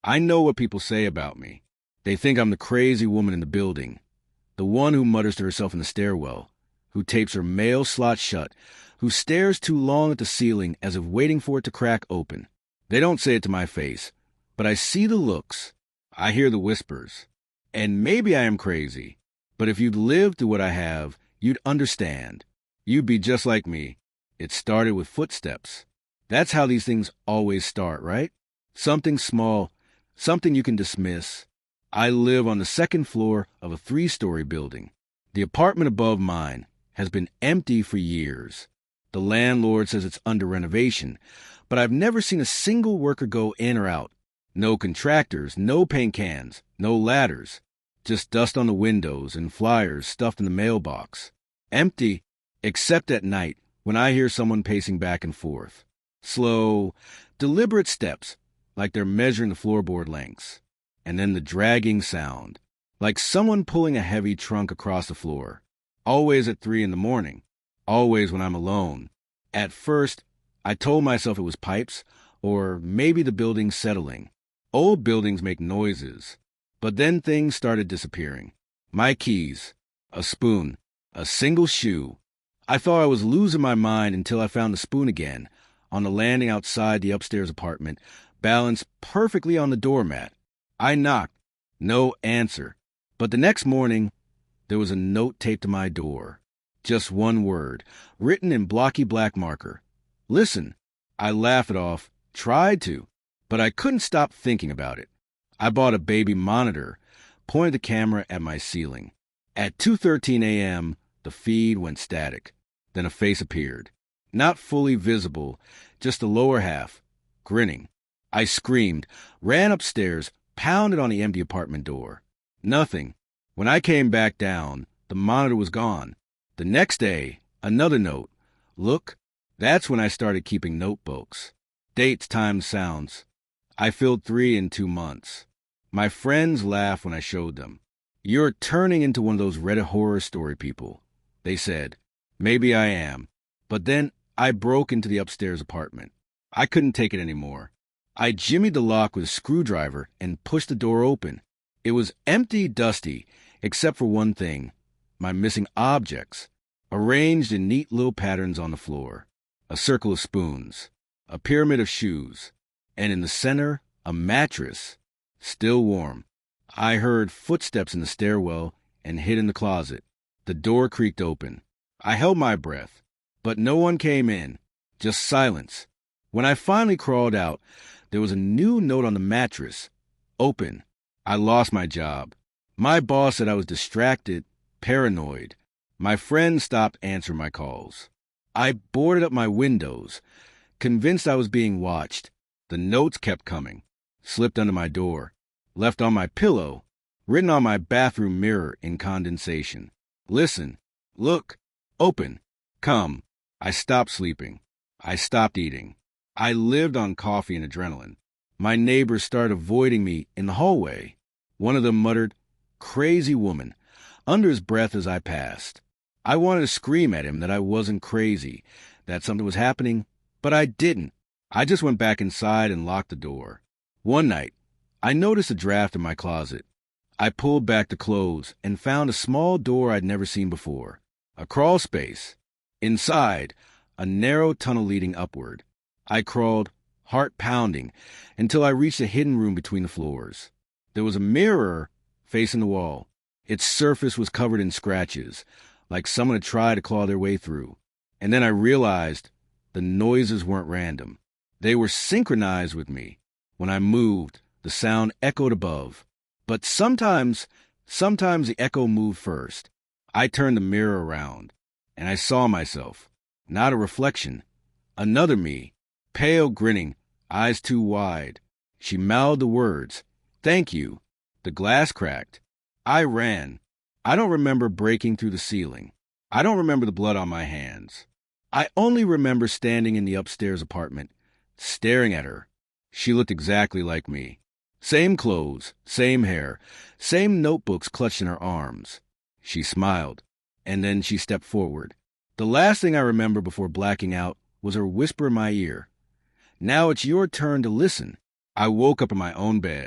I know what people say about me. They think I'm the crazy woman in the building, the one who mutters to herself in the stairwell, who tapes her mail slot shut, who stares too long at the ceiling as if waiting for it to crack open. They don't say it to my face, but I see the looks. I hear the whispers. And maybe I am crazy, but if you'd lived through what I have, you'd understand. You'd be just like me. It started with footsteps. That's how these things always start, right? Something small, something you can dismiss. I live on the second floor of a 3-story building. The apartment above mine has been empty for years. The landlord says it's under renovation, but I've never seen a single worker go in or out. No contractors, no paint cans, no ladders. Just dust on the windows and flyers stuffed in the mailbox. Empty, except at night when I hear someone pacing back and forth. Slow, deliberate steps, like they're measuring the floorboard lengths. And then the dragging sound, like someone pulling a heavy trunk across the floor. Always at 3 in the morning. Always when I'm alone. At first, I told myself it was pipes, or maybe the building settling. Old buildings make noises. But then things started disappearing. My keys, a spoon, a single shoe. I thought I was losing my mind until I found the spoon again, on the landing outside the upstairs apartment, balanced perfectly on the doormat. I knocked. No answer. But the next morning, there was a note taped to my door. Just one word, written in blocky black marker. Listen. I laughed it off, tried to, but I couldn't stop thinking about it. I bought a baby monitor, pointed the camera at my ceiling. At 2:13 a.m., the feed went static. Then a face appeared. Not fully visible, just the lower half, grinning. I screamed, ran upstairs, pounded on the empty apartment door. Nothing. When I came back down, the monitor was gone. The next day, another note. Look, that's when I started keeping notebooks. Dates times sounds. I filled 3 in 2 months. My friends laughed when I showed them. You're turning into one of those Reddit horror story people, they said. Maybe I am. But then I broke into the upstairs apartment. I couldn't take it anymore. I jimmied the lock with a screwdriver and pushed the door open. It was empty, dusty, except for one thing, my missing objects, arranged in neat little patterns on the floor. A circle of spoons, a pyramid of shoes, and in the center, a mattress, still warm. I heard footsteps in the stairwell and hid in the closet. The door creaked open. I held my breath, but no one came in, just silence. When I finally crawled out, there was a new note on the mattress. Open. I lost my job. My boss said I was distracted, paranoid. My friends stopped answering my calls. I boarded up my windows, convinced I was being watched. The notes kept coming. Slipped under my door. Left on my pillow. Written on my bathroom mirror in condensation. Listen. Look. Open. Come. I stopped sleeping. I stopped eating. I lived on coffee and adrenaline. My neighbors started avoiding me in the hallway. One of them muttered, "Crazy woman," under his breath as I passed. I wanted to scream at him that I wasn't crazy, that something was happening, but I didn't. I just went back inside and locked the door. One night, I noticed a draft in my closet. I pulled back the clothes and found a small door I'd never seen before. A crawl space. Inside, a narrow tunnel leading upward. I crawled, heart pounding, until I reached a hidden room between the floors. There was a mirror facing the wall. Its surface was covered in scratches, like someone had tried to claw their way through. And then I realized the noises weren't random. They were synchronized with me. When I moved, the sound echoed above. But sometimes the echo moved first. I turned the mirror around, and I saw myself. Not a reflection. Another me. Pale, grinning, eyes too wide. She mouthed the words, "Thank you." The glass cracked. I ran. I don't remember breaking through the ceiling. I don't remember the blood on my hands. I only remember standing in the upstairs apartment, staring at her. She looked exactly like me. Same clothes, same hair, same notebooks clutched in her arms. She smiled, and then she stepped forward. The last thing I remember before blacking out was her whisper in my ear. "Now it's your turn to listen." I woke up in my own bed.